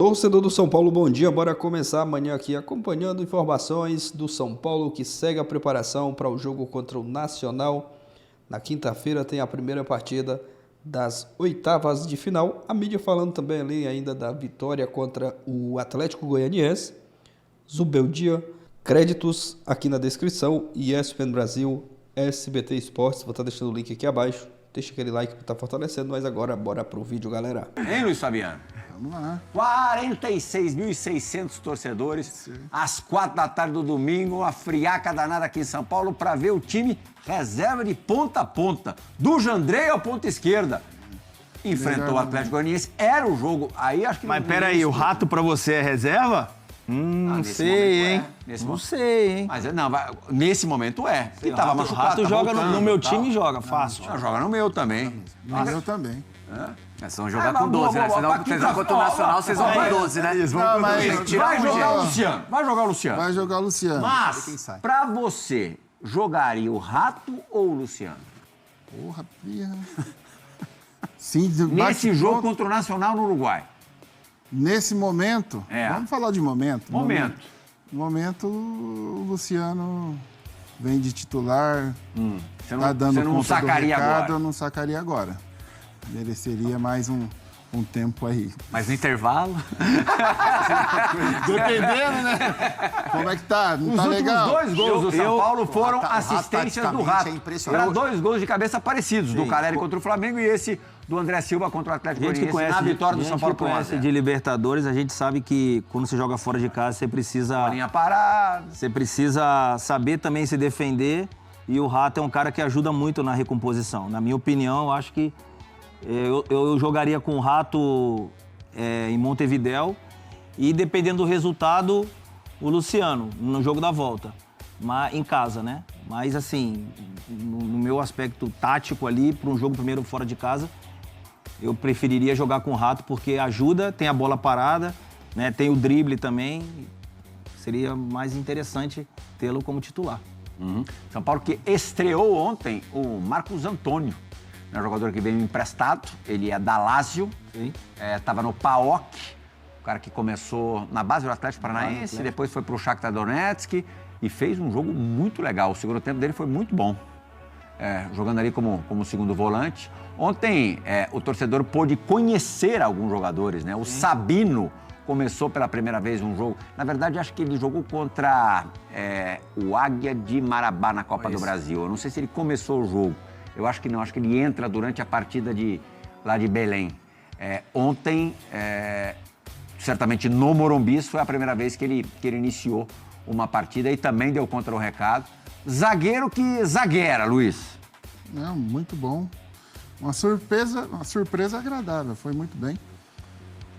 Torcedor do São Paulo, bom dia. Bora começar amanhã aqui acompanhando informações do São Paulo que segue a preparação para o jogo contra o Nacional. Na quinta-feira tem a primeira partida das oitavas de final. A mídia falando também ali ainda da vitória contra o Atlético Goianiense. Zubeldia, créditos aqui na descrição. ESPN Brasil, SBT Esportes. Vou estar deixando o link aqui abaixo. Deixa aquele like que tá fortalecendo, mas agora bora pro vídeo, galera. Hein, Luiz Fabiano? Vamos lá. 46.600 torcedores, sim, às 4 da tarde do domingo, uma friaca danada aqui em São Paulo para ver o time reserva de ponta a ponta, do Jandrei ao ponta esquerda. Enfrentou o Atlético Goianiense, era o jogo, aí acho que... Mas peraí, o Rato pra você é reserva? Não sei, hein? Não sei, hein? Mas não, nesse momento é. Que tava machucado. O Rato joga no meu time e joga fácil. Não, joga no meu também. No meu também. Vocês vão jogar com 12, né? Vocês vão contra o Nacional, vocês vão com 12, né? Vai jogar o Luciano. Vai jogar o Luciano. Vai jogar o Luciano. Mas, pra você, jogaria o Rato ou o Luciano? Porra, pirra. Sim, nesse jogo contra o Nacional no Uruguai. Nesse momento, vamos falar de momento. No momento, o Luciano vem de titular, tá dando conta do recado, eu não sacaria agora. Mereceria mais um tempo aí. Mas no intervalo? Dependendo, né? Como é que tá? Não tá legal? Os últimos 2 gols do São Paulo foram assistências do Rato. Para 2 gols de cabeça parecidos, do Caleri contra o Flamengo e esse do André Silva contra o Atlético Goianiense na vitória do São Paulo por 1 a 0. De Libertadores, a gente sabe que quando você joga fora de casa, você precisa... Linha parada. Você precisa saber também se defender e o Rato é um cara que ajuda muito na recomposição. Na minha opinião, eu acho que eu jogaria com o Rato em Montevidéu e, dependendo do resultado, o Luciano, no jogo da volta, mas, em casa, né? Mas, assim, no meu aspecto tático ali, para um jogo primeiro fora de casa, eu preferiria jogar com o Rato porque ajuda, tem a bola parada, né? Tem o drible também. Seria mais interessante tê-lo como titular. São Paulo que estreou ontem o Marcos Antônio. É um jogador que veio emprestado, ele é da Lazio, estava no PAOK, o cara que começou na base do Atlético Paranaense, depois foi para o Shakhtar Donetsk e fez um jogo muito legal. O segundo tempo dele foi muito bom, jogando ali como segundo volante. Ontem o torcedor pôde conhecer alguns jogadores, né? O Sabino começou pela primeira vez um jogo. Na verdade, acho que ele jogou contra o Águia de Marabá na Copa do Brasil. Eu não sei se ele começou o jogo. Eu acho que não, acho que ele entra durante a partida lá de Belém. Ontem, certamente no Morumbi, isso foi a primeira vez que ele iniciou uma partida e também deu contra o recado. Zagueiro que zagueira, Luiz. Não, muito bom. Uma surpresa agradável, foi muito bem.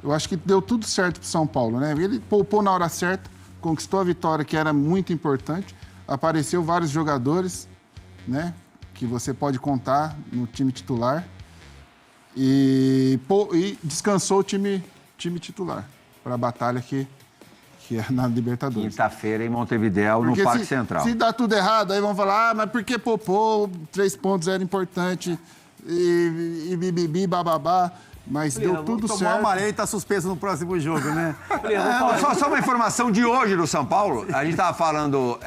Eu acho que deu tudo certo para o São Paulo, né? Ele poupou na hora certa, conquistou a vitória, que era muito importante. Apareceu vários jogadores, né? Que você pode contar no time titular e descansou o time titular para a batalha que é na Libertadores. Quinta-feira em Montevidéu, no Parque Central. Se dá tudo errado, aí vão falar, mas por que poupou? 3 pontos era importante e bibibi, bababá. Mas deu tudo certo. Tomou amarelo e tá suspenso no próximo jogo, né? Só uma informação de hoje do São Paulo. A gente estava falando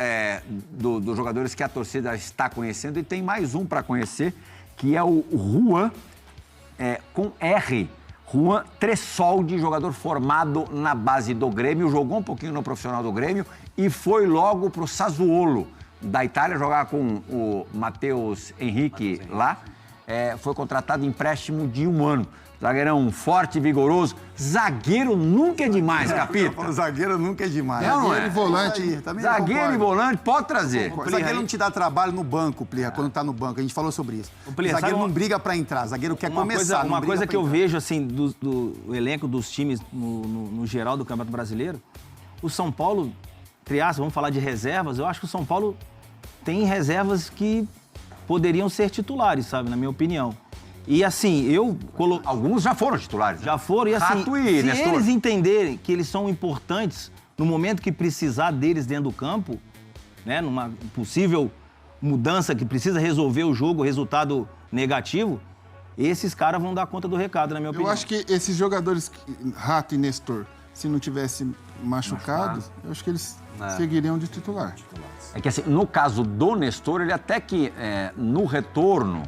dos jogadores que a torcida está conhecendo e tem mais um para conhecer, que é o Juan, com R. Juan Tressoldi, jogador formado na base do Grêmio, jogou um pouquinho no profissional do Grêmio e foi logo para o Sassuolo da Itália jogar com o Matheus Henrique lá. Foi contratado em empréstimo de 1 ano. Zagueirão forte e vigoroso. Zagueiro nunca é demais, Capita. Zagueiro nunca é demais. Zagueiro e volante. Zagueiro e volante, pode trazer. O zagueiro não te dá trabalho no banco, Plirra, quando tá no banco. A gente falou sobre isso. O zagueiro não briga pra entrar, zagueiro quer começar. Uma coisa que eu vejo, assim, do elenco dos times no geral do Campeonato Brasileiro, o São Paulo, vamos falar de reservas, eu acho que o São Paulo tem reservas que poderiam ser titulares, sabe, na minha opinião. E assim, alguns já foram titulares. Já foram, e assim, se eles entenderem que eles são importantes no momento que precisar deles dentro do campo, né, numa possível mudança que precisa resolver o jogo, resultado negativo, esses caras vão dar conta do recado, na minha opinião. Eu acho que esses jogadores, Rato e Nestor, se não tivesse machucado, eu acho que eles seguiriam de titular. É que assim, no caso do Nestor, ele até que no retorno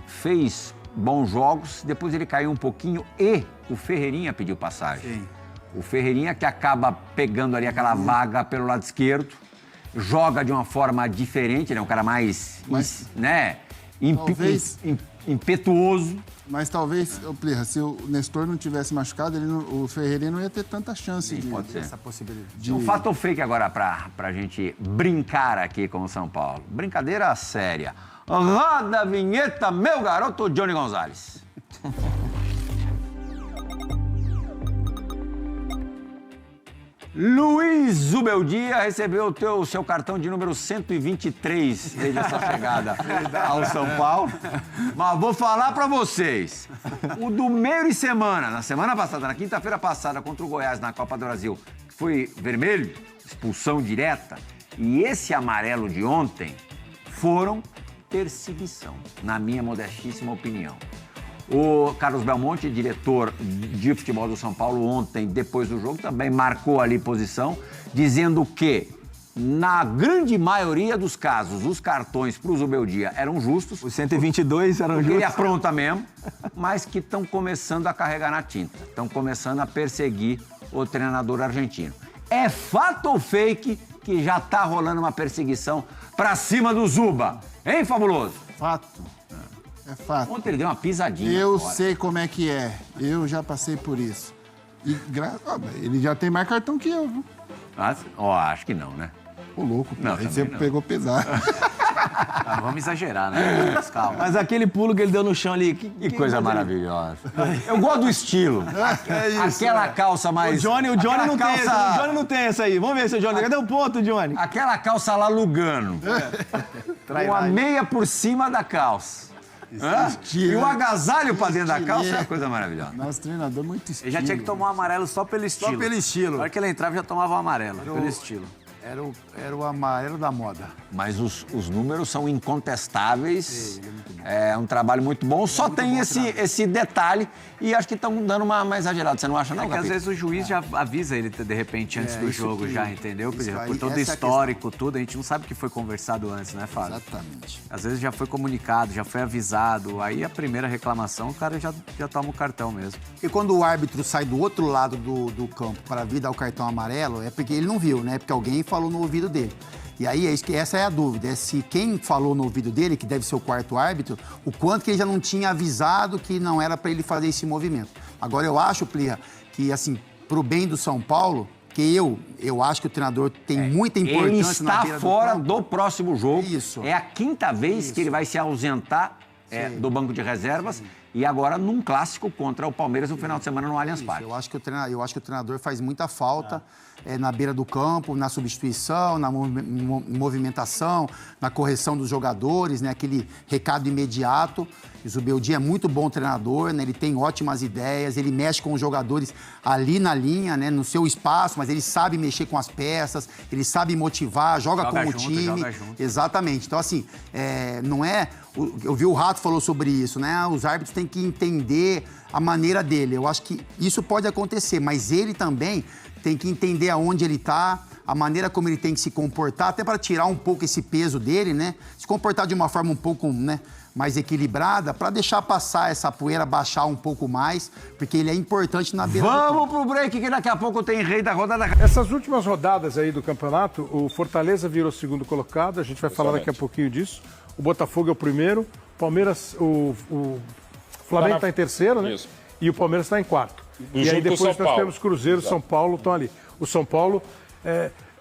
fez bons jogos, depois ele caiu um pouquinho e o Ferreirinha pediu passagem. Sim. O Ferreirinha que acaba pegando ali aquela vaga pelo lado esquerdo, joga de uma forma diferente, ele é um cara mais, talvez- impetuoso. Mas talvez, Plirra, se o Nestor não tivesse machucado, o Ferreirinha não ia ter tanta chance de... Pode ser. Essa possibilidade. Um fato ou fake agora pra gente brincar aqui com o São Paulo. Brincadeira séria. Roda a vinheta, meu garoto Johnny Gonzalez. Luiz Zubeldia recebeu o seu cartão de número 123 desde a sua chegada ao São Paulo. Mas vou falar pra vocês. O do meio de semana, na semana passada, na quinta-feira passada, contra o Goiás na Copa do Brasil, foi vermelho, expulsão direta. E esse amarelo de ontem foram perseguição, na minha modestíssima opinião. O Carlos Belmonte, diretor de futebol do São Paulo, ontem, depois do jogo, também marcou ali posição, dizendo que, na grande maioria dos casos, os cartões para o Zubeldia eram justos. Os 122 eram Ele justos. apronta mesmo, mas que estão começando a carregar na tinta. Estão começando a perseguir o treinador argentino. É fato ou fake que já está rolando uma perseguição para cima do Zuba? Hein, Fabuloso? Fato. É fato. Ontem ele deu uma pisadinha. Eu agora. sei como é que é. Eu já passei por isso. E ele já tem mais cartão que eu, viu? Acho que não, né? Ô, louco, Não, aí também você não. pegou pesado. Não vamos exagerar, né? Mas calma. Mas aquele pulo que ele deu no chão ali... Que coisa maravilhosa. Eu gosto do estilo. Aquela calça mais... O Johnny não tem calça... essa, o Johnny não tem essa aí. Vamos ver se o Johnny... Cadê o ponto, Johnny? Aquela calça lá Lugano. Com a meia por cima da calça. E o agasalho pra dentro da calça é uma coisa maravilhosa. Nosso treinador muito estilo. Ele já tinha que tomar um amarelo só pelo estilo. Só pelo estilo. Na hora que ele entrava, já tomava um amarelo, pelo estilo. Era o amarelo da moda. Mas os números são incontestáveis. É um trabalho muito bom. Só tem esse detalhe e acho que estão dando uma exagerada. Você não acha, não, É que às Capita? vezes o juiz já avisa ele, de repente, antes do isso jogo, que- já, entendeu? isso aí, Por todo o essa é a histórico, tudo, a gente não sabe o que foi conversado antes, né, Fábio? Exatamente. Às vezes já foi comunicado, já foi avisado, aí a primeira reclamação, o cara já toma o cartão mesmo. E quando o árbitro sai do outro lado do campo para vir dar o cartão amarelo, é porque ele não viu, né? Porque alguém falou no ouvido dele. E aí, essa é a dúvida, é se quem falou no ouvido dele, que deve ser o quarto árbitro, o quanto que ele já não tinha avisado que não era para ele fazer esse movimento. Agora, eu acho, Plirra, que, assim, pro bem do São Paulo, que eu acho que o treinador tem muita importância Ele na está beira fora do campo. do próximo jogo. Isso. É a quinta vez que ele vai se ausentar do banco de reservas e agora num clássico contra o Palmeiras no final de semana no Allianz Parque. Eu acho que o treinador faz muita falta na beira do campo, na substituição, na movimentação, na correção dos jogadores, né? Aquele recado imediato. O Zubeldia é muito bom treinador, né? Ele tem ótimas ideias, ele mexe com os jogadores ali na linha, né? No seu espaço, mas ele sabe mexer com as peças, ele sabe motivar, joga como junto, time. joga junto. Exatamente. Então, assim, não é... Eu vi o Rato falou sobre isso, né? Os árbitros têm que entender a maneira dele. Eu acho que isso pode acontecer, mas ele também tem que entender aonde ele está, a maneira como ele tem que se comportar, até para tirar um pouco esse peso dele, né? Se comportar de uma forma um pouco, né, mais equilibrada, para deixar passar essa poeira, baixar um pouco mais, porque ele é importante na beira do campo. Vamos pro break que daqui a pouco tem rei da rodada. Essas últimas rodadas aí do campeonato, o Fortaleza virou segundo colocado, a gente vai falar daqui a pouquinho disso. O Botafogo é o primeiro, Palmeiras, o Flamengo está em terceiro, né? Isso. E o Palmeiras está em quarto. E E junto aí com o depois São nós Paulo. temos Cruzeiro, São Paulo, estão ali. O São Paulo,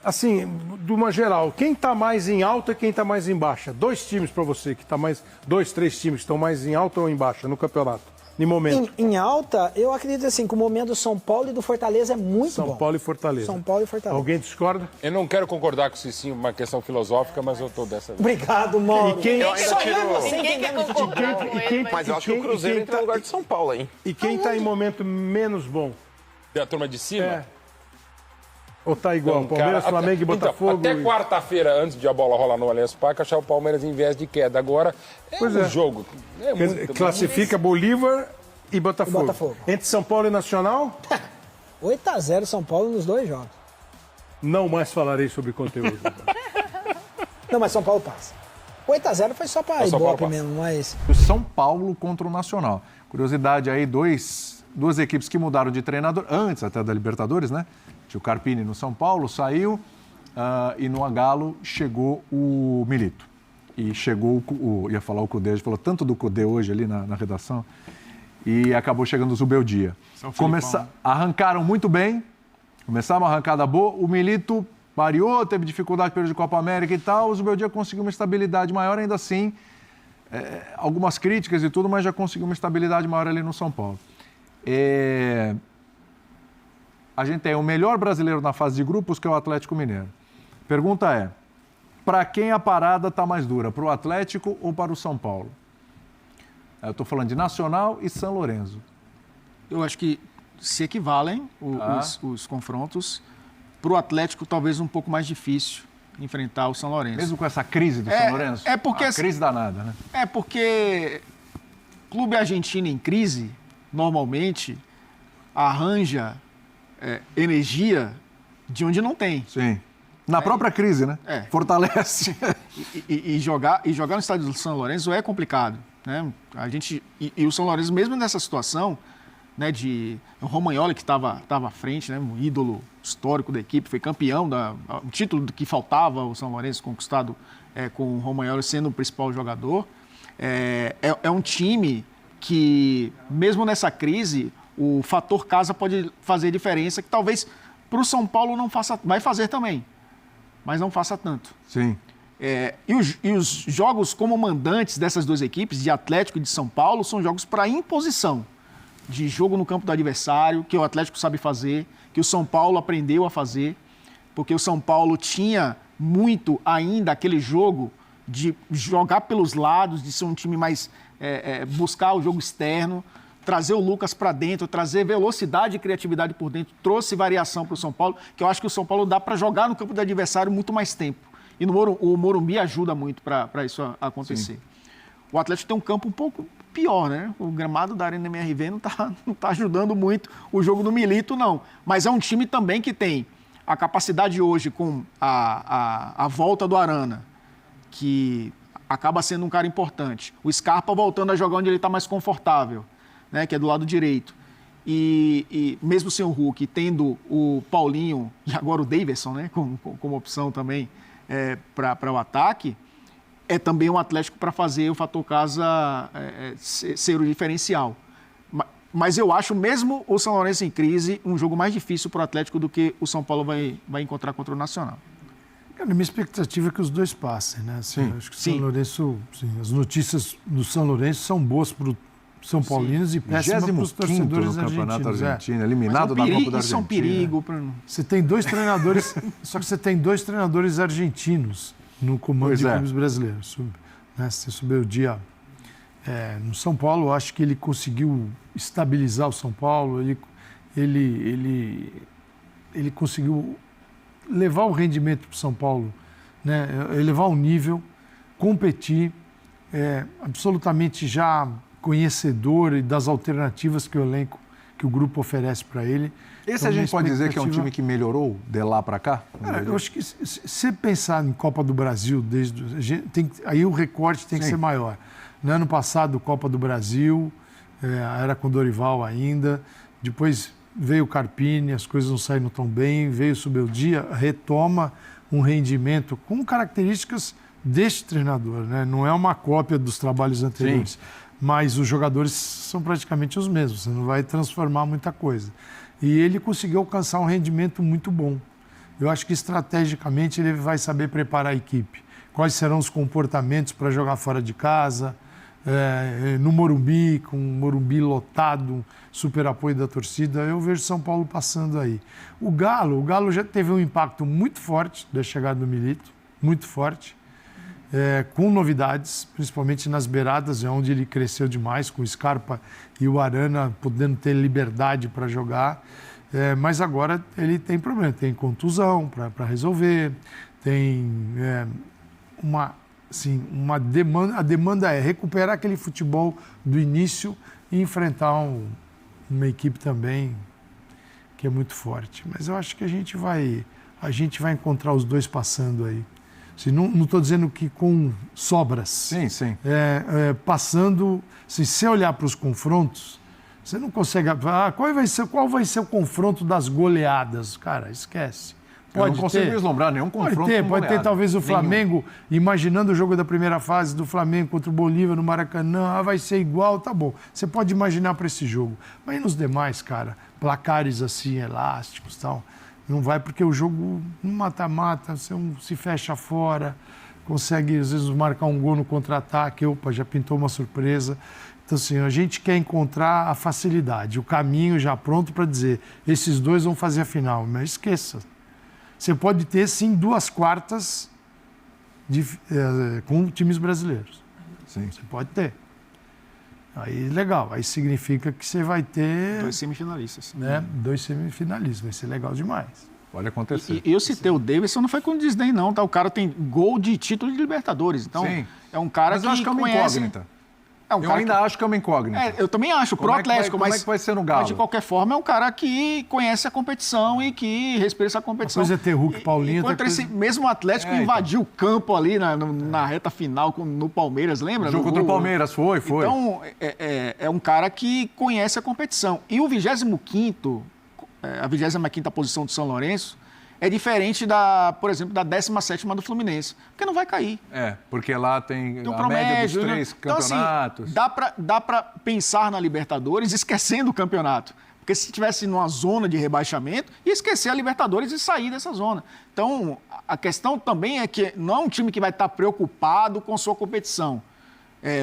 assim, de uma geral, quem está mais em alta e quem está mais em baixa? Dois times para você, que está mais, 2, 3 times que estão mais em alta ou em baixa no campeonato, no momento. Em alta, eu acredito assim, que o momento do São Paulo e do Fortaleza é muito bom. São Paulo e Fortaleza. São Paulo e Fortaleza. Alguém discorda? Eu não quero concordar com o Cicinho, uma questão filosófica, mas eu tô dessa vez. Obrigado, Mauro. E quem- Eu Eu só tiro- eu e você Ninguém quer entendemos de concordar futebol. com ele, Mas eu acho que o Cruzeiro entra no lugar de São Paulo, hein? E quem está em momento menos bom? Da turma de cima? É. Ou tá igual? Então, Palmeiras, cara, Flamengo e então, Botafogo? até quarta-feira, antes de a bola rolar no Allianz Parque, achar o Palmeiras em viés de queda. Agora, Pois um é. jogo. É Quer dizer, muito... classifica Bolívar e Botafogo. E Botafogo. Entre São Paulo e Nacional? 8-0 São Paulo nos 2 jogos. Não mais falarei sobre conteúdo. Não, mas São Paulo passa. 8-0 foi só para Ibope mesmo, mas... O São Paulo contra o Nacional. Curiosidade aí, duas equipes que mudaram de treinador, antes até da Libertadores, né? Tinha o Carpini no São Paulo, saiu, e no Galo chegou o Milito. E chegou ia falar o Cudê, a gente falou tanto do Cudê hoje ali na redação, e acabou chegando o Zubeldia. Arrancaram muito bem, começaram uma arrancada boa, o Milito variou, teve dificuldade no período de Copa América e tal, o Zubeldia conseguiu uma estabilidade maior, ainda assim, algumas críticas e tudo, mas já conseguiu uma estabilidade maior ali no São Paulo. A gente tem o melhor brasileiro na fase de grupos, que é o Atlético Mineiro. Pergunta é, para quem a parada está mais dura, para o Atlético ou para o São Paulo? Eu estou falando de Nacional e São Lourenço. Eu acho que se equivalem os confrontos. Para o Atlético, talvez um pouco mais difícil enfrentar o São Lourenço. Mesmo com essa crise do São Lourenço? Porque crise danada, né? É porque clube argentino em crise, normalmente, arranja energia de onde não tem. Sim. Na própria crise, né? Fortalece. E jogar no estádio do São Lourenço é complicado, né? E o São Lourenço, mesmo nessa situação, né, de o Romagnoli, que estava à frente, né, um ídolo histórico da equipe, foi campeão, o título que faltava o São Lourenço conquistado com o Romagnoli sendo o principal jogador. É um time que, mesmo nessa crise, o fator casa pode fazer diferença, que talvez para o São Paulo não faça, vai fazer também, mas não faça tanto. Sim. E os jogos como mandantes dessas duas equipes, de Atlético e de São Paulo, são jogos para imposição, de jogo no campo do adversário, que o Atlético sabe fazer, que o São Paulo aprendeu a fazer, porque o São Paulo tinha muito ainda aquele jogo de jogar pelos lados, de ser um time mais... buscar o jogo externo, trazer o Lucas para dentro, trazer velocidade e criatividade por dentro, trouxe variação para o São Paulo, que eu acho que o São Paulo dá para jogar no campo do adversário muito mais tempo. E o Morumbi ajuda muito para isso acontecer. Sim. O Atlético tem um campo um pouco pior, né? O gramado da Arena MRV não tá ajudando muito o jogo do Milito, não. Mas é um time também que tem a capacidade hoje com a volta do Arana, que acaba sendo um cara importante. O Scarpa voltando a jogar onde ele está mais confortável, né? Que é do lado direito. E mesmo sem o Hulk, tendo o Paulinho e agora o Daverson, né? Como opção também para o ataque, é também um Atlético para fazer o fator casa ser o diferencial. Mas eu acho, mesmo o São Lourenço em crise, um jogo mais difícil para o Atlético do que o São Paulo vai encontrar contra o Nacional. Cara, minha expectativa é que os dois passem, né? Assim, acho que o São Lourenço, as notícias do São Lourenço são boas para os São Paulinos e péssimas para os torcedores no Campeonato argentinos. Argentino, eliminado da Copa da Argentina. Isso é um perigo. Você tem 2 treinadores, só que você tem 2 treinadores argentinos no comando de clubes brasileiros. Você subiu o dia no São Paulo, eu acho que ele conseguiu estabilizar o São Paulo, ele conseguiu levar o rendimento para o São Paulo, né? Elevar o nível, competir, absolutamente já conhecedor das alternativas que o elenco, que o grupo oferece para ele. Esse então, a gente pode dizer que é um time que melhorou de lá para cá? Eu acho que se pensar em Copa do Brasil, aí o recorte tem que ser maior. No ano passado, Copa do Brasil, era com Dorival ainda, depois veio o Carpini, as coisas não saíram tão bem, veio o Zubeldia, retoma um rendimento com características deste treinador, né? Não é uma cópia dos trabalhos anteriores, mas os jogadores são praticamente os mesmos, você não vai transformar muita coisa. E ele conseguiu alcançar um rendimento muito bom. Eu acho que estrategicamente ele vai saber preparar a equipe. Quais serão os comportamentos para jogar fora de casa, no Morumbi, com o Morumbi lotado, super apoio da torcida. Eu vejo São Paulo passando aí. O Galo já teve um impacto muito forte da chegada do Milito, muito forte, com novidades, principalmente nas beiradas, onde ele cresceu demais, com o Scarpa e o Arana podendo ter liberdade para jogar. Mas agora ele tem problema, tem contusão para resolver, tem uma demanda. A demanda é recuperar aquele futebol do início e enfrentar uma equipe também que é muito forte. Mas eu acho que a gente vai encontrar os dois passando aí. Assim, não estou dizendo que com sobras. Sim, sim. Passando, assim, se você olhar para os confrontos, você não consegue... qual vai ser o confronto das goleadas? Cara, esquece. Eu não consigo vislumbrar nenhum confronto. Pode ter talvez o Flamengo, imaginando o jogo da primeira fase do Flamengo contra o Bolívar no Maracanã, vai ser igual, tá bom. Você pode imaginar para esse jogo. Mas nos demais, cara, placares assim, elásticos e tal, não vai porque o jogo no mata-mata, você se fecha fora, consegue às vezes marcar um gol no contra-ataque, já pintou uma surpresa. Então, assim, a gente quer encontrar a facilidade, o caminho já pronto para dizer, esses dois vão fazer a final, mas esqueça. Você pode ter, sim, 2 quartas com times brasileiros. Sim. Você pode ter. Aí, legal. Aí significa que você vai ter... 2 semifinalistas. Né? 2 semifinalistas. Vai ser legal demais. Pode acontecer. E eu citei o Davidson, não foi com desdém, não. Tá? O cara tem gol de título de Libertadores. Então, sim. É um cara Mas eu acho que é uma conhece... incógnita. Eu ainda acho que é uma incógnita. Eu também acho, pro Atlético, como é que vai ser no Galo? Mas de qualquer forma é um cara que conhece a competição e que respeita essa competição. A coisa é ter Hulk, Paulinho... Contra esse mesmo Atlético invadiu o campo ali na reta final no Palmeiras, lembra? O jogo contra o Palmeiras, foi. Então, é um cara que conhece a competição. E o 25º, a 25ª posição do São Lourenço, é diferente, por exemplo, da 17ª do Fluminense, porque não vai cair. Porque lá tem um a média dos 3 campeonatos. Então, assim, dá pra pensar na Libertadores esquecendo o campeonato. Porque se estivesse numa zona de rebaixamento, ia esquecer a Libertadores e sair dessa zona. Então, a questão também é que não é um time que vai estar preocupado com sua competição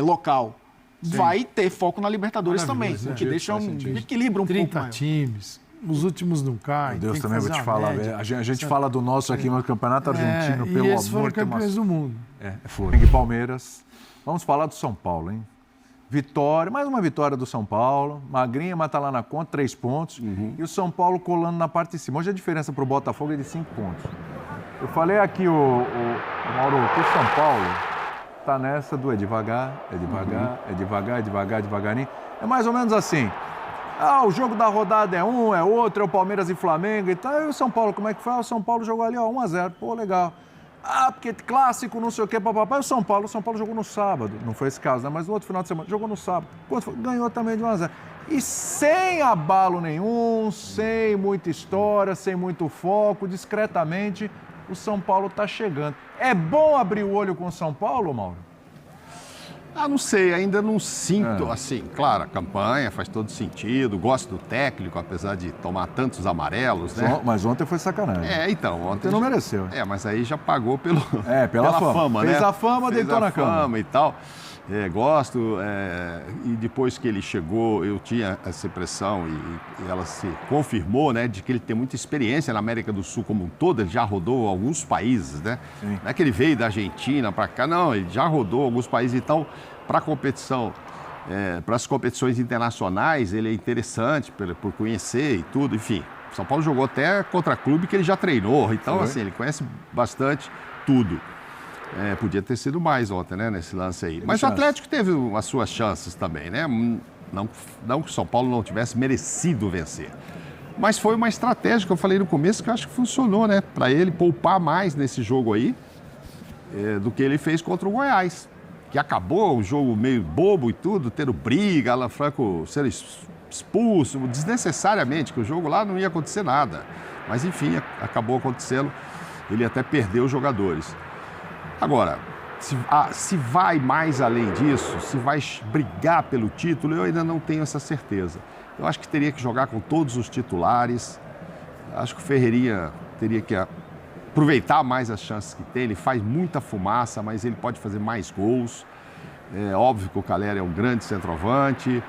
local. Sim. Vai ter foco na Libertadores também, o que deixa um equilíbrio um pouco maior. 30 times... Os últimos não caem. Meu Deus, também vou te falar. A gente fala do nosso aqui no Campeonato Argentino, pelo amor de Deus. E esses foram campeões do mundo. Foram. E Palmeiras. Vamos falar do São Paulo, hein? Vitória, mais uma vitória do São Paulo. Magrinha, mas tá lá na conta, 3 pontos. E o São Paulo colando na parte de cima. Hoje a diferença para o Botafogo é de 5 pontos. Eu falei aqui, Mauro, que o São Paulo tá nessa do é devagar, devagarinho. É mais ou menos assim. O jogo da rodada é um, é outro, é o Palmeiras e Flamengo e tal. E o São Paulo, como é que foi? O São Paulo jogou ali, 1-0. Pô, legal. Porque clássico, não sei o quê, papapá. E o São Paulo jogou no sábado. Não foi esse caso, né? Mas no outro final de semana, jogou no sábado. Quanto foi? Ganhou também de 1-0. E sem abalo nenhum, sem muita história, sem muito foco, discretamente, o São Paulo tá chegando. É bom abrir o olho com o São Paulo, Mauro? Não sei, ainda não sinto, assim, claro, a campanha faz todo sentido, gosto do técnico, apesar de tomar tantos amarelos, né? Mas ontem foi sacanagem. Então, ontem não mereceu. Mas aí já pagou pela fama, né? Fez a fama, deitou na cama. Fama e tal. Gosto, e depois que ele chegou, eu tinha essa impressão e ela se confirmou, né, de que ele tem muita experiência na América do Sul como um todo, ele já rodou alguns países, né? Sim. Não é que ele veio da Argentina para cá, não, ele já rodou alguns países, então, para a competição, para as competições internacionais, ele é interessante por conhecer e tudo, enfim. São Paulo jogou até contra clube que ele já treinou, então, assim, ele conhece bastante tudo. Podia ter sido mais ontem, né, nesse lance aí. Mas o Atlético teve as suas chances também, né? Não que o São Paulo não tivesse merecido vencer. Mas foi uma estratégia que eu falei no começo que eu acho que funcionou, né? Para ele poupar mais nesse jogo aí do que ele fez contra o Goiás. Que acabou o jogo meio bobo e tudo, tendo briga, Alan Franco sendo expulso desnecessariamente, que o jogo lá não ia acontecer nada. Mas, enfim, acabou acontecendo. Ele até perdeu os jogadores. Agora, se vai mais além disso, se vai brigar pelo título, eu ainda não tenho essa certeza. Eu acho que teria que jogar com todos os titulares. Acho que o Ferreirinha teria que aproveitar mais as chances que tem. Ele faz muita fumaça, mas ele pode fazer mais gols. É óbvio que o Calera é um grande centroavante.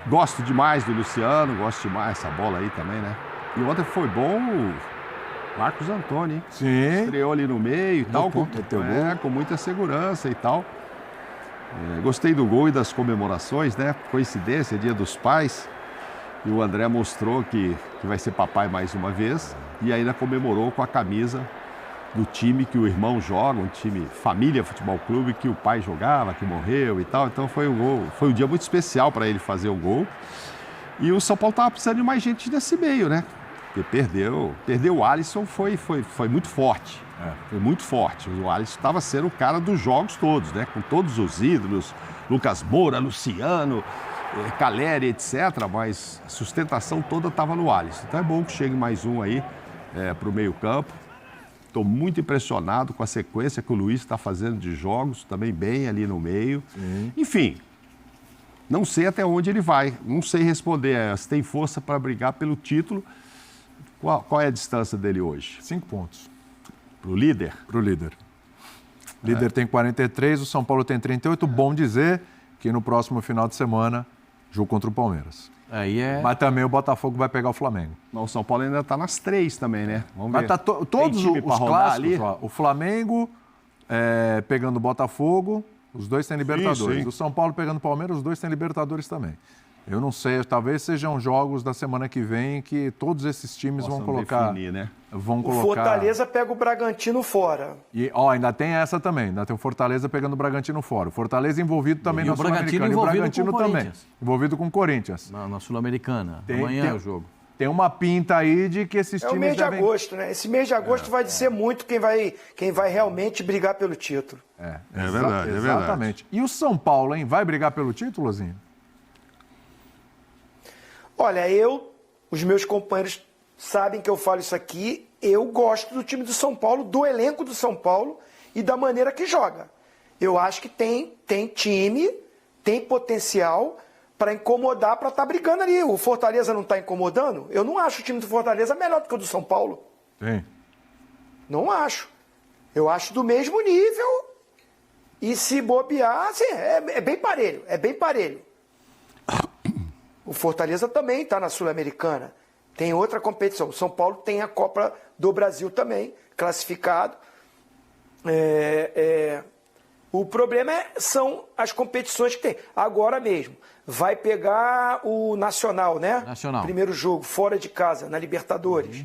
Gosto demais do Luciano, gosto demais dessa bola aí também, né? E ontem foi bom o Marcos Antônio, hein? Sim. Estreou ali no meio e tal, com muita segurança e tal. Gostei do gol e das comemorações, né? Coincidência, Dia dos Pais. E o André mostrou que vai ser papai mais uma vez. E ainda comemorou com a camisa do time que o irmão joga, um time Família Futebol Clube, que o pai jogava, que morreu e tal. Então foi um dia muito especial para ele fazer o gol. E o São Paulo estava precisando de mais gente nesse meio, né? Porque perdeu o Alisson, foi muito forte. Foi muito forte. O Alisson estava sendo o cara dos jogos todos, né? Com todos os ídolos, Lucas Moura, Luciano, Caleri, etc. Mas a sustentação toda estava no Alisson. Então é bom que chegue mais um aí para o meio-campo. Estou muito impressionado com a sequência que o Luiz está fazendo de jogos, também bem ali no meio. Enfim, não sei até onde ele vai, não sei responder. Se tem força para brigar pelo título. Qual é a distância dele hoje? 5 pontos. Para o líder? Para o líder. O líder tem 43, o São Paulo tem 38. Bom dizer que no próximo final de semana, jogo contra o Palmeiras. Mas também o Botafogo vai pegar o Flamengo. Mas o São Paulo ainda está nas 3 também, né? Vamos ver. Mas tá todos os clássicos, ó, o Flamengo pegando o Botafogo, os dois têm Libertadores. Sim. O São Paulo pegando o Palmeiras, os dois têm Libertadores também. Eu não sei, talvez sejam jogos da semana que vem que todos esses times vão colocar... definir, né? O Fortaleza pega o Bragantino fora. E ainda tem essa também, ainda tem o Fortaleza pegando o Bragantino fora. O Fortaleza envolvido também na Sul-Americana. E o Bragantino também, envolvido com o Corinthians. Na Sul-Americana. Amanhã é o jogo. Tem uma pinta aí de que esses times o mês de agosto, né? Esse mês de agosto vai dizer muito quem vai realmente brigar pelo título. É verdade, exatamente. E o São Paulo, hein? Vai brigar pelo título, Zinho? Olha, os meus companheiros sabem que eu falo isso aqui, eu gosto do time do São Paulo, do elenco do São Paulo e da maneira que joga. Eu acho que tem time, tem potencial para incomodar, para estar brigando ali. O Fortaleza não está incomodando? Eu não acho o time do Fortaleza melhor do que o do São Paulo. Sim. Não acho. Eu acho do mesmo nível e se bobear, assim, é bem parelho, O Fortaleza também está na Sul-Americana. Tem outra competição. O São Paulo tem a Copa do Brasil também, classificado. O problema são as competições que tem. Agora mesmo, vai pegar o Nacional, né? Nacional. Primeiro jogo, fora de casa, na Libertadores.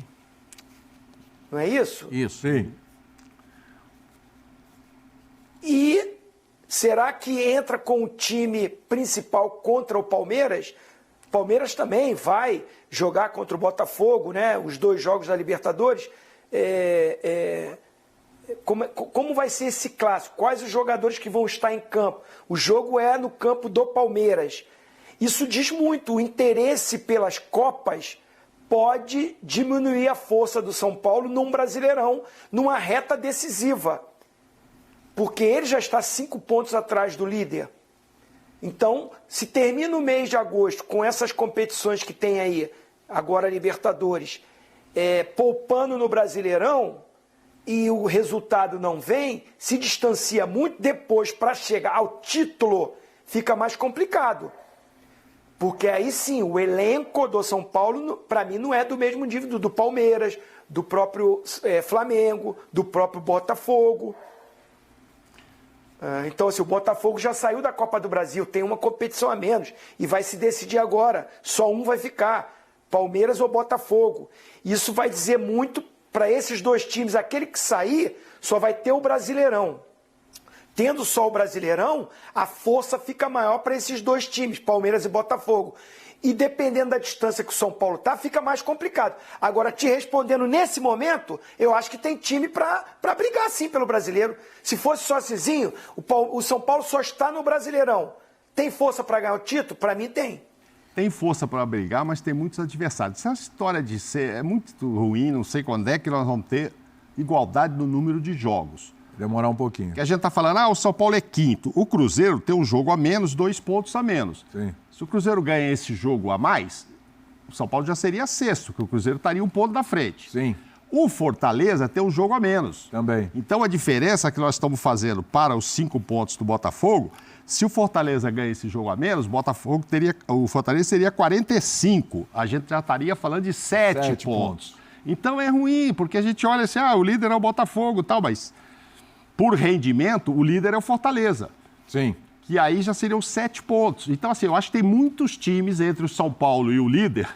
Não é isso? Isso. Sim. E será que entra com o time principal contra o Palmeiras? Palmeiras também vai jogar contra o Botafogo, né? Os 2 jogos da Libertadores. Como vai ser esse clássico? Quais os jogadores que vão estar em campo? O jogo é no campo do Palmeiras. Isso diz muito. O interesse pelas Copas pode diminuir a força do São Paulo num Brasileirão, numa reta decisiva. Porque ele já está 5 pontos atrás do líder. Então, se termina o mês de agosto com essas competições que tem aí, agora Libertadores, poupando no Brasileirão, e o resultado não vem, se distancia muito, depois para chegar ao título, fica mais complicado. Porque aí sim, o elenco do São Paulo, para mim, não é do mesmo nível do Palmeiras, do próprio Flamengo, do próprio Botafogo. Então, assim, o Botafogo já saiu da Copa do Brasil, tem uma competição a menos e vai se decidir agora. Só um vai ficar, Palmeiras ou Botafogo. Isso vai dizer muito para esses 2 times. Aquele que sair só vai ter o Brasileirão. Tendo só o Brasileirão, a força fica maior para esses 2 times, Palmeiras e Botafogo. E dependendo da distância que o São Paulo está, fica mais complicado. Agora, te respondendo nesse momento, eu acho que tem time para brigar sim pelo brasileiro. Se fosse só Cizinho, o São Paulo só está no Brasileirão. Tem força para ganhar o título? Para mim tem. Tem força para brigar, mas tem muitos adversários. Essa história de ser é muito ruim, não sei quando é que nós vamos ter igualdade no número de jogos. Demorar um pouquinho. Que a gente está falando, o São Paulo é 5º. O Cruzeiro tem um jogo a menos, 2 pontos a menos. Sim. Se o Cruzeiro ganha esse jogo a mais, o São Paulo já seria 6º, porque o Cruzeiro estaria 1 ponto na frente. Sim. O Fortaleza tem um jogo a menos. Também. Então, a diferença que nós estamos fazendo para os 5 pontos do Botafogo, se o Fortaleza ganha esse jogo a menos, o Fortaleza seria 45. A gente já estaria falando de 7 pontos. Então, é ruim, porque a gente olha assim, o líder é o Botafogo e tal, mas por rendimento, o líder é o Fortaleza. Sim. Que aí já seriam 7 pontos. Então, assim, eu acho que tem muitos times entre o São Paulo e o líder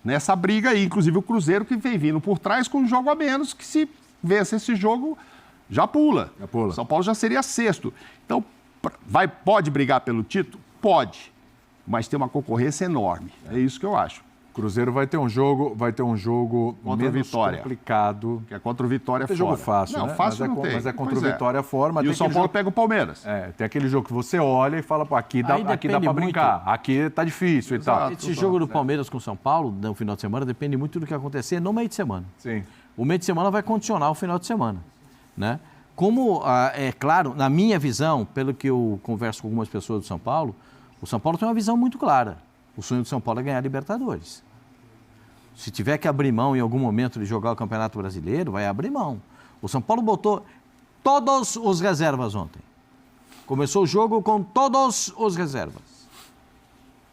nessa briga aí. Inclusive o Cruzeiro, que vem vindo por trás com um jogo a menos, que se vence esse jogo, já pula. São Paulo já seria 6º. Então, pode brigar pelo título? Pode. mas tem uma concorrência enorme. É isso que eu acho. Cruzeiro vai ter um jogo contra o Vitória, complicado. Que é contra o Vitória tem fora. jogo fácil, não, né? fácil mas não tem. Mas é contra o Vitória fora. Mas e tem o São Paulo pega o Palmeiras. Tem aquele jogo que você olha e fala, pô, aqui dá pra brincar. Aqui tá difícil e tal. Esse jogo do Palmeiras com o São Paulo, no final de semana, depende muito do que acontecer no meio de semana. Sim. O meio de semana vai condicionar o final de semana, né? Como, é claro, na minha visão, pelo que eu converso com algumas pessoas do São Paulo, o São Paulo tem uma visão muito clara. O sonho do São Paulo é ganhar a Libertadores. Se tiver que abrir mão em algum momento de jogar o Campeonato Brasileiro, vai abrir mão. O São Paulo botou todos os reservas ontem. Começou o jogo com todos os reservas.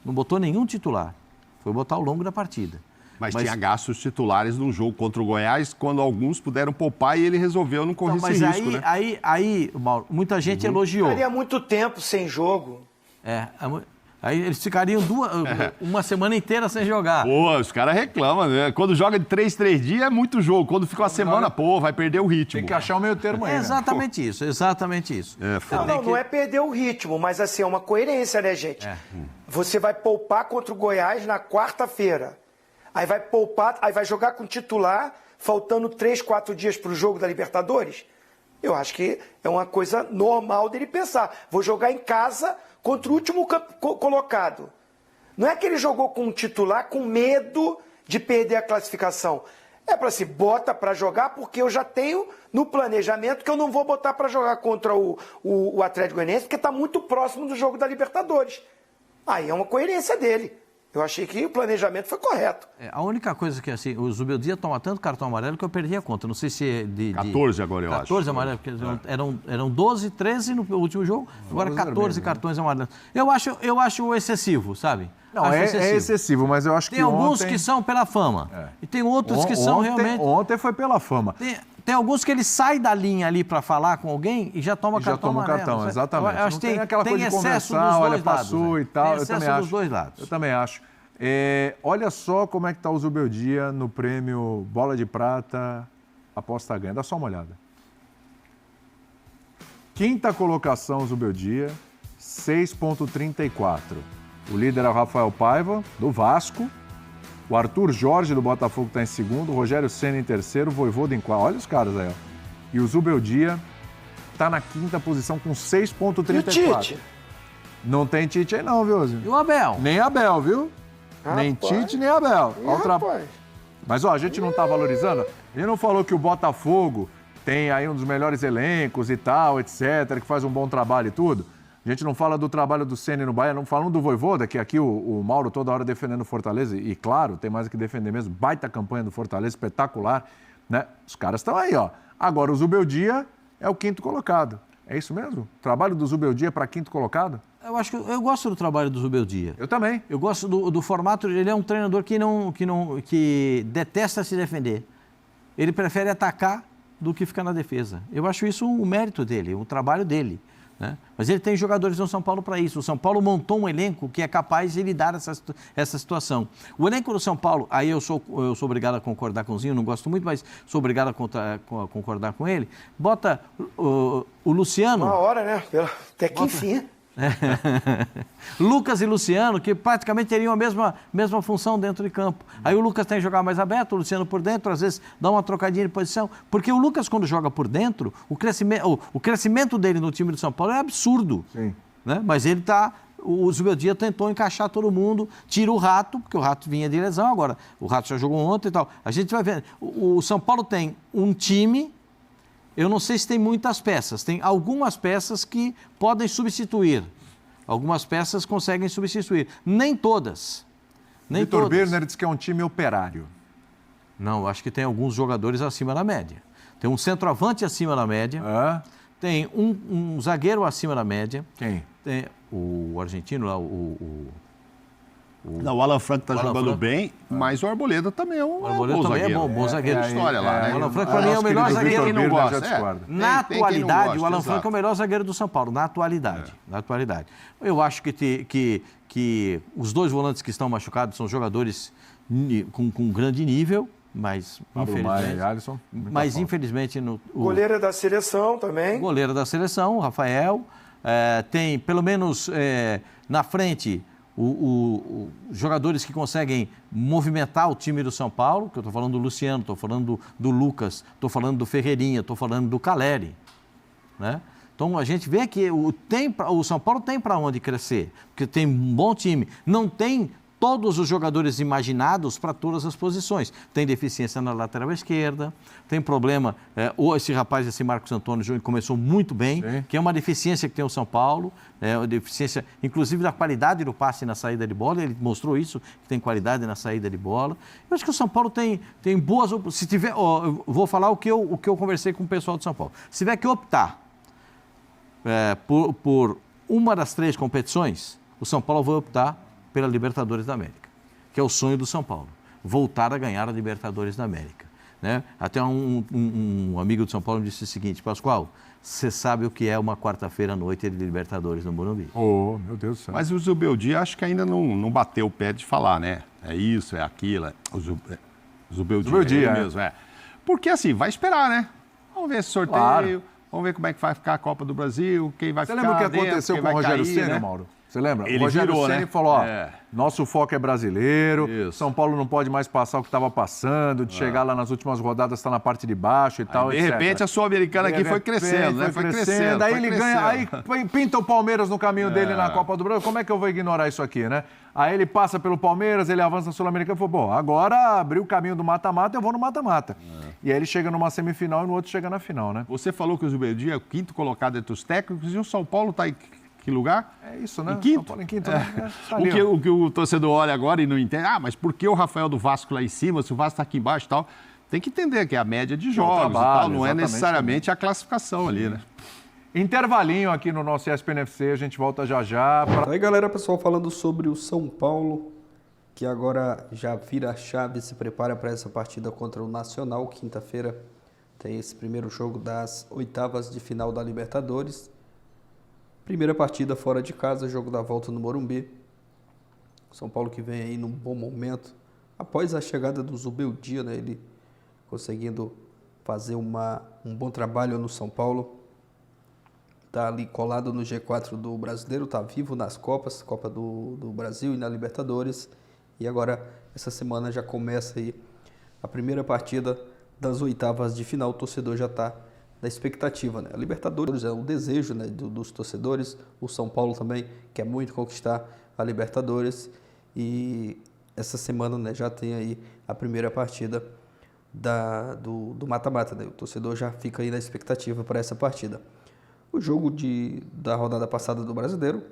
Não botou nenhum titular. Foi botar ao longo da partida. Mas tinha gastos titulares num jogo contra o Goiás, quando alguns puderam poupar e ele resolveu não correr esse risco, né? Aí, Mauro, muita gente elogiou. Ficaria muito tempo sem jogo. Aí eles ficariam uma semana inteira sem jogar. Pô, os caras reclamam, né? Quando joga de 3 dias é muito jogo. Quando fica uma semana, vai perder o ritmo. Tem que achar o meio termo aí, né? Exatamente isso. Não é perder o ritmo, mas assim, é uma coerência, né, gente? Você vai poupar contra o Goiás na quarta-feira. Aí vai poupar, aí vai jogar com titular, faltando 3, 4 dias para o jogo da Libertadores. Eu acho que é uma coisa normal dele pensar. Vou jogar em casa contra o último colocado. Não é que ele jogou com um titular com medo de perder a classificação. É para se bota para jogar, porque eu já tenho no planejamento que eu não vou botar para jogar contra o Atlético Goianiense, porque está muito próximo do jogo da Libertadores. Aí é uma coerência dele. Eu achei que o planejamento foi correto. A única coisa que, assim, o Zubeldia toma tanto cartão amarelo que eu perdi a conta. Não sei se é de 14 agora, eu 14 acho. 14 amarelo, porque eram 12, 13 no último jogo, agora 14 cartões amarelos. Eu acho excessivo, sabe? Não, é excessivo, mas eu acho que tem alguns que são pela fama. E tem outros que são realmente... Ontem foi pela fama. Tem alguns que ele sai da linha ali para falar com alguém e já toma cartão amarelo. Já toma cartão, exatamente. Eu acho que tem aquela coisa de conversar, olha, passou e tal. Tem excesso dos dois lados. Eu também acho. Olha só como é que está o Zubeldia no prêmio Bola de Prata Aposta Ganha. Dá só uma olhada. Quinta colocação, Zubeldia, 6,34. O líder é o Rafael Paiva, do Vasco. O Arthur Jorge, do Botafogo, está em segundo. O Rogério Ceni em terceiro. O Vojvoda em quarto. Olha os caras aí, ó. E o Zubeldia está na quinta posição com 6,34. E o Tite? Não tem Tite aí não, viu, Zé? E o Abel? Nem Abel, viu? Nem Tite, nem Abel. Rapaz. Mas, ó, a gente não está valorizando. A gente não falou que o Botafogo tem aí um dos melhores elencos e tal, etc., que faz um bom trabalho e tudo. A gente não fala do trabalho do Ceni no Bahia, não falando do Vojvoda, que aqui o Mauro toda hora defendendo o Fortaleza, e claro, tem mais o que defender mesmo, baita campanha do Fortaleza, espetacular, né? Os caras estão aí, ó. Agora, o Zubeldia é o quinto colocado. É isso mesmo? O trabalho do Zubeldia para quinto colocado? Eu gosto do trabalho do Zubeldia. Eu também. Eu gosto do formato, ele é um treinador que detesta se defender. Ele prefere atacar do que ficar na defesa. Eu acho isso um mérito dele, um trabalho dele. Né? Mas ele tem jogadores no São Paulo para isso. O São Paulo montou um elenco que é capaz de lidar essa situação. O elenco do São Paulo, aí eu sou obrigado a concordar com o Zinho, não gosto muito, mas sou obrigado a concordar com ele. Bota o Luciano... Uma hora, né? Até que enfim. Lucas e Luciano, que praticamente teriam a mesma função dentro de campo. Aí o Lucas tem que jogar mais aberto, o Luciano por dentro, às vezes dá uma trocadinha de posição, porque o Lucas, quando joga por dentro, o crescimento dele no time do São Paulo é absurdo. Sim. Né? Mas o Zubeldia tentou encaixar todo mundo, tira o Rato, porque o Rato vinha de lesão agora, o Rato já jogou ontem e tal. A gente vai ver, o São Paulo tem um time... Eu não sei se tem muitas peças. Tem algumas peças que podem substituir. Algumas peças conseguem substituir. Nem todas. Vitor Birner diz que é um time operário. Não, acho que tem alguns jogadores acima da média. Tem um centroavante acima da média. Tem um zagueiro acima da média. Quem? Tem o argentino lá, Não, o Alan Franco está jogando bem, mas o Arboleda também é um bom zagueiro. Bom zagueiro. História lá, né? O Alan Franco, para mim, é o melhor zagueiro. Quem não gosta. Na atualidade, o Alan Franco é o melhor zagueiro do São Paulo, na atualidade. Na atualidade. Eu acho que os dois volantes que estão machucados são jogadores com grande nível, mas infelizmente... Goleiro da seleção também. Goleiro da seleção, o Rafael. Tem, pelo menos, na frente... os jogadores que conseguem movimentar o time do São Paulo, que eu estou falando do Luciano, estou falando do Lucas, estou falando do Ferreirinha, estou falando do Caleri, né? Então a gente vê que o São Paulo tem para onde crescer, porque tem um bom time, não tem todos os jogadores imaginados para todas as posições. Tem deficiência na lateral esquerda, tem problema, esse rapaz, esse Marcos Antônio, começou muito bem, sim, que é uma deficiência que tem o São Paulo, uma deficiência, inclusive, da qualidade do passe na saída de bola, ele mostrou isso, que tem qualidade na saída de bola. Eu acho que o São Paulo tem boas... Se tiver, eu vou falar o que eu conversei com o pessoal do São Paulo. Se tiver que optar por uma das 3 competições, o São Paulo vai optar pela Libertadores da América, que é o sonho do São Paulo, voltar a ganhar a Libertadores da América, né? Até um amigo do São Paulo me disse o seguinte: Pascoal, você sabe o que é uma quarta-feira à noite de Libertadores no Morumbi? Oh, meu Deus do céu. Mas o Zubeldia acho que ainda não bateu o pé de falar, né? É isso, é aquilo. O Zubeldia é mesmo, é. Porque assim, vai esperar, né? Vamos ver esse sorteio, claro. Vamos ver como é que vai ficar a Copa do Brasil, quem vai ficar dentro. Você lembra o que aconteceu com o Rogério cair, Ceni, né? Mauro? Você lembra? Ele o Rogério virou, Ceni, né? Falou, nosso foco é brasileiro, isso. São Paulo não pode mais passar o que estava passando, de chegar lá nas últimas rodadas, está na parte de baixo e tal, de etc. repente a Sul-Americana aqui foi crescendo, né? Foi crescendo. Daí ele ganha, aí pinta o Palmeiras no caminho dele na Copa do Brasil. Como é que eu vou ignorar isso aqui, né? Aí ele passa pelo Palmeiras, ele avança na Sul-Americana e falou, bom, agora abriu o caminho do mata-mata, eu vou no mata-mata. E aí ele chega numa semifinal e no outro chega na final, né? Você falou que o Zubeldia é o 5º colocado entre os técnicos e o São Paulo está em que lugar? É isso, né? Em quinto? São Paulo em quinto, né? O que o torcedor olha agora e não entende, mas por que o Rafael do Vasco lá em cima, se o Vasco está aqui embaixo e tal? Tem que entender que é a média de jogos e tal, não é necessariamente a classificação ali, né? Intervalinho aqui no nosso ESPN FC, a gente volta já já. Aí, galera, pessoal, falando sobre o São Paulo, que agora já vira a chave e se prepara para essa partida contra o Nacional. Quinta-feira tem esse primeiro jogo das oitavas de final da Libertadores. Primeira partida fora de casa, jogo da volta no Morumbi. São Paulo que vem aí num bom momento. Após a chegada do Zubeldia, né, ele conseguindo fazer um bom trabalho no São Paulo. Está ali colado no G4 do Brasileiro, está vivo nas Copas, Copa do Brasil e na Libertadores. E agora, essa semana já começa aí a primeira partida das oitavas de final. O torcedor já está na expectativa, né? A Libertadores é o desejo, né, dos torcedores. O São Paulo também quer muito conquistar a Libertadores. essa semana, né, já tem aí a primeira partida do mata-mata, né? O torcedor já fica aí na expectativa para essa partida. O jogo da rodada passada do Brasileiro,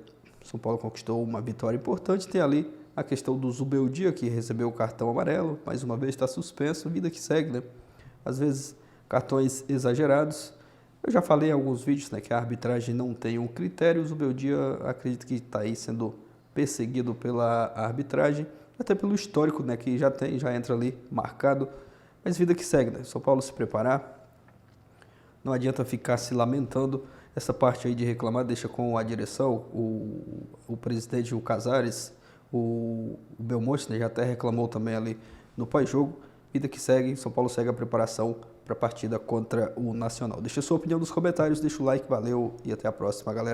São Paulo conquistou uma vitória importante. Tem ali a questão do Zubeldia, que recebeu o cartão amarelo, mais uma vez está suspenso, vida que segue, né? Às vezes, cartões exagerados. Eu já falei em alguns vídeos, né, que a arbitragem não tem um critério. O Zubeldia, acredito que está aí sendo perseguido pela arbitragem, até pelo histórico, né, que já entra ali marcado. Mas vida que segue, né? São Paulo se preparar. Não adianta ficar se lamentando. Essa parte aí de reclamar deixa com a direção, o presidente, o Casares, o Belmonte, né, já até reclamou também ali no pós-jogo. Vida que segue, São Paulo segue a preparação para a partida contra o Nacional. Deixa a sua opinião nos comentários, deixa o like, valeu e até a próxima, galera.